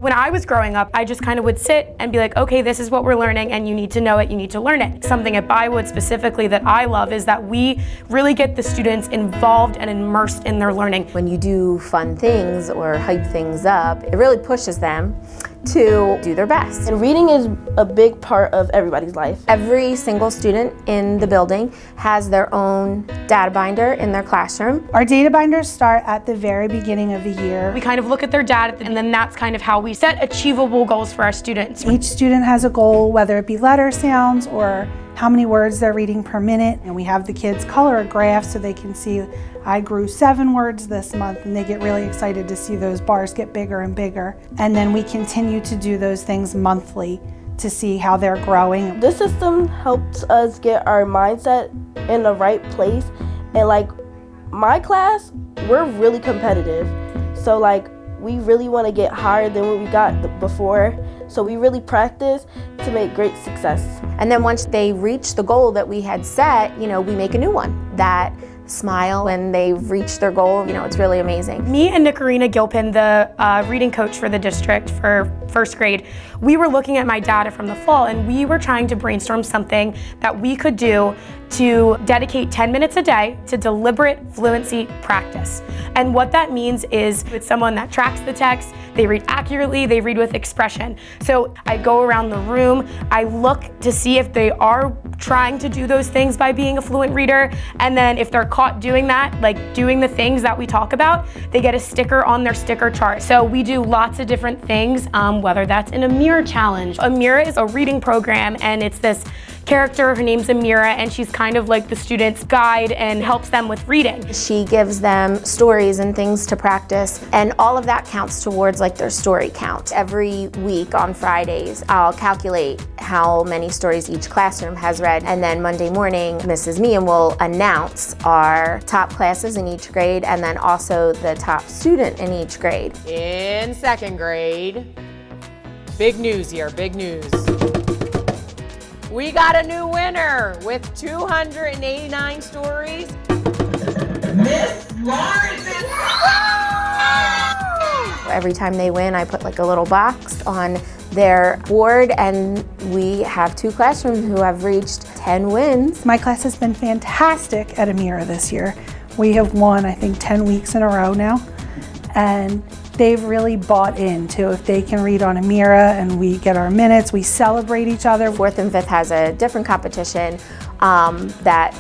When I was growing up, I just kind of would sit and be like, okay, this is what we're learning and you need to know it, you need to learn it. Something at Bywood specifically that I love is that we really get the students involved and immersed in their learning. When you do fun things or hype things up, it really pushes them to do their best. And reading is a big part of everybody's life. Every single student in the building has their own data binder in their classroom. Our data binders start at the very beginning of the year. We kind of look at their data and then that's kind of how we set achievable goals for our students. Each student has a goal, whether it be letter sounds or how many words they're reading per minute. And we have the kids color a graph so they can see, I grew 7 words this month, and they get really excited to see those bars get bigger and bigger. And then we continue to do those things monthly to see how they're growing. This system helps us get our mindset in the right place. And like my class, we're really competitive. So like we really want to get higher than what we got before. So we really practice to make great success. And then once they reach the goal that we had set, we make a new one. That smile when they've reached their goal, it's really amazing. Me and Nicarina Gilpin, the reading coach for the district for first grade, we were looking at my data from the fall and we were trying to brainstorm something that we could do to dedicate 10 minutes a day to deliberate fluency practice. And what that means is it's someone that tracks the text, they read accurately, they read with expression. So I go around the room, I look to see if they are trying to do those things by being a fluent reader, and then if they're caught doing that, like doing the things that we talk about, they get a sticker on their sticker chart. So we do lots of different things, whether that's an Amira challenge. Amira is a reading program and it's this character, her name's Amira, and she's kind of like the student's guide and helps them with reading. She gives them stories and things to practice, and all of that counts towards like their story count. Every week on Fridays, I'll calculate how many stories each classroom has read, and then Monday morning, Mrs. Meehan will announce our top classes in each grade and then also the top student in each grade. In second grade, big news here, big news. We got a new winner with 289 stories. Miss Lawrence! Every time they win, I put like a little box on their board, and we have 2 classrooms who have reached 10 wins. My class has been fantastic at Amira this year. We have won, I think, 10 weeks in a row now. And they've really bought into if they can read on Amira and we get our minutes, we celebrate each other. 4th and 5th has a different competition that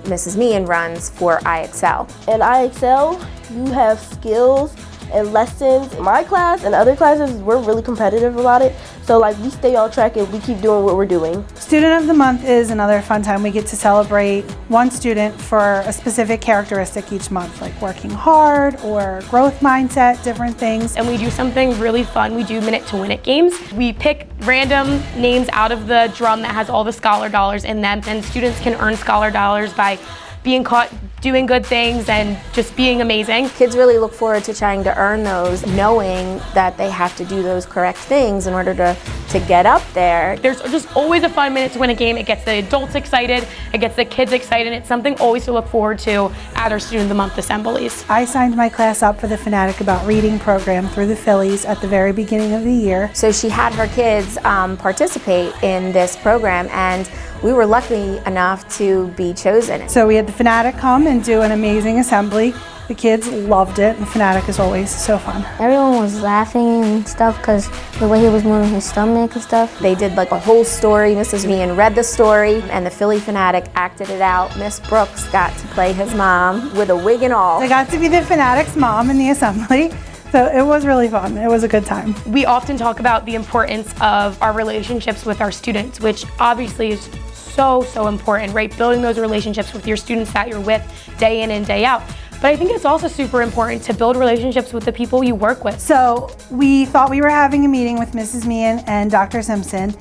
Mrs. Meehan runs for iExcel. In iExcel, you have skills and lessons. In my class and other classes, we're really competitive about it. So like we stay on track and we keep doing what we're doing. Student of the Month is another fun time. We get to celebrate one student for a specific characteristic each month, like working hard or growth mindset, different things. And we do something really fun. We do minute to win it games. We pick random names out of the drum that has all the scholar dollars in them, and students can earn scholar dollars by being caught doing good things and just being amazing. Kids really look forward to trying to earn those, knowing that they have to do those correct things in order to get up there. There's just always a fun minute to win a game. It gets the adults excited, it gets the kids excited. It's something always to look forward to at our Student of the Month assemblies. I signed my class up for the Fanatic About Reading program through the Phillies at the very beginning of the year. So she had her kids participate in this program, and we were lucky enough to be chosen. So we had the Fanatic come and do an amazing assembly. The kids loved it, and Fanatic is always so fun. Everyone was laughing and stuff because the way he was moving his stomach and stuff. They did like a whole story. Mrs. Meehan read the story, and the Philly Fanatic acted it out. Miss Brooks got to play his mom with a wig and all. I got to be the Fanatic's mom in the assembly. So it was really fun. It was a good time. We often talk about the importance of our relationships with our students, which obviously is so important, right? Building those relationships with your students that you're with day in and day out. But I think it's also super important to build relationships with the people you work with. So we thought we were having a meeting with Mrs. Meehan and Dr. Simpson,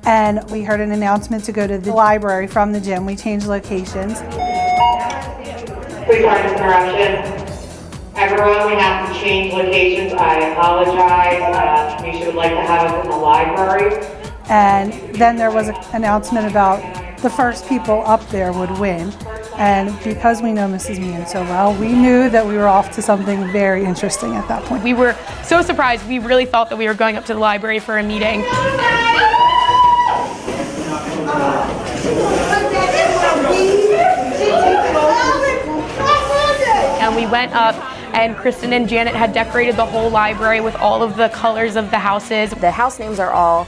and we heard an announcement to go to the library from the gym. We changed locations. Quick interruption. Everyone, we have to change locations. I apologize. Tanisha would like to have us in the library. And then there was an announcement about the first people up there would win. And because we know Mrs. Meehan so well, we knew that we were off to something very interesting at that point. We were so surprised. We really thought that we were going up to the library for a meeting. And we went up, and Kristen and Janet had decorated the whole library with all of the colors of the houses. The house names are all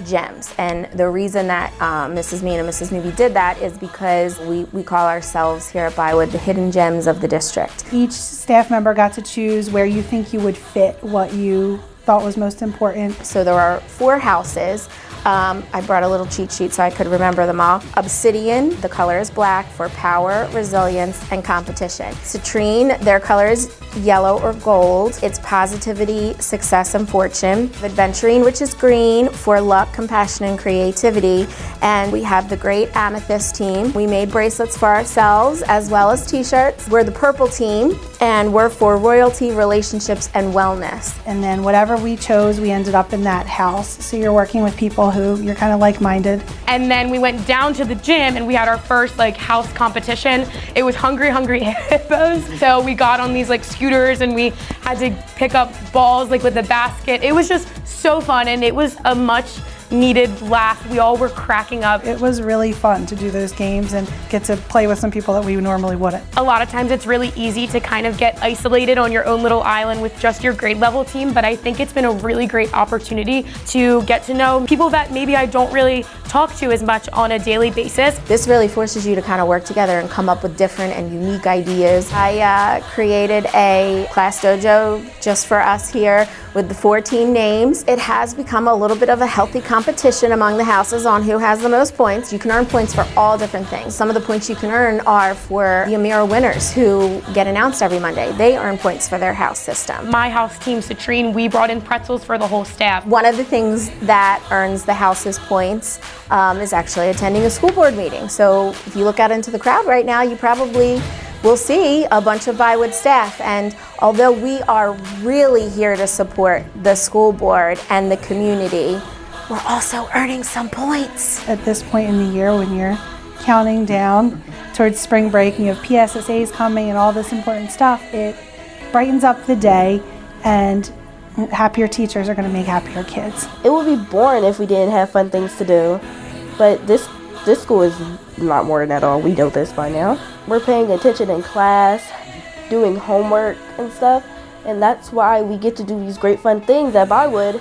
gems, and the reason that Mrs. Meehan and Mrs. Newby did that is because we call ourselves here at Bywood the hidden gems of the district. Each staff member got to choose where you think you would fit what you thought was most important. So there are 4 houses. I brought a little cheat sheet so I could remember them all. Obsidian, the color is black for power, resilience, and competition. Citrine, their color is yellow or gold. It's positivity, success, and fortune. Adventurine, which is green for luck, compassion, and creativity. And we have the great amethyst team. We made bracelets for ourselves as well as t-shirts. We're the purple team, and we're for royalty, relationships, and wellness. And then whatever we chose, we ended up in that house. So you're working with people who you're kind of like-minded. And then we went down to the gym and we had our first house competition. It was Hungry Hippos. So we got on these scooters and we had to pick up balls with a basket. It was just so fun, and it was a much needed laugh. We all were cracking up. It was really fun to do those games and get to play with some people that we normally wouldn't. A lot of times it's really easy to kind of get isolated on your own little island with just your grade level team, but I think it's been a really great opportunity to get to know people that maybe I don't really talk to as much on a daily basis. This really forces you to kind of work together and come up with different and unique ideas. I created a class dojo just for us here with the 14 names. It has become a little bit of a healthy competition among the houses on who has the most points. You can earn points for all different things. Some of the points you can earn are for the Amira winners who get announced every Monday. They earn points for their house system. My house team, Citrine, we brought in pretzels for the whole staff. One of the things that earns the house's points is actually attending a school board meeting. So if you look out into the crowd right now, you probably will see a bunch of Bywood staff, and although we are really here to support the school board and the community, we're also earning some points. At this point in the year, when you're counting down towards spring break and you have PSSAs coming and all this important stuff, it brightens up the day, and happier teachers are going to make happier kids. It would be boring if we didn't have fun things to do, but this school is not boring at all. We know this by now. We're paying attention in class, doing homework and stuff, and that's why we get to do these great fun things at Bywood.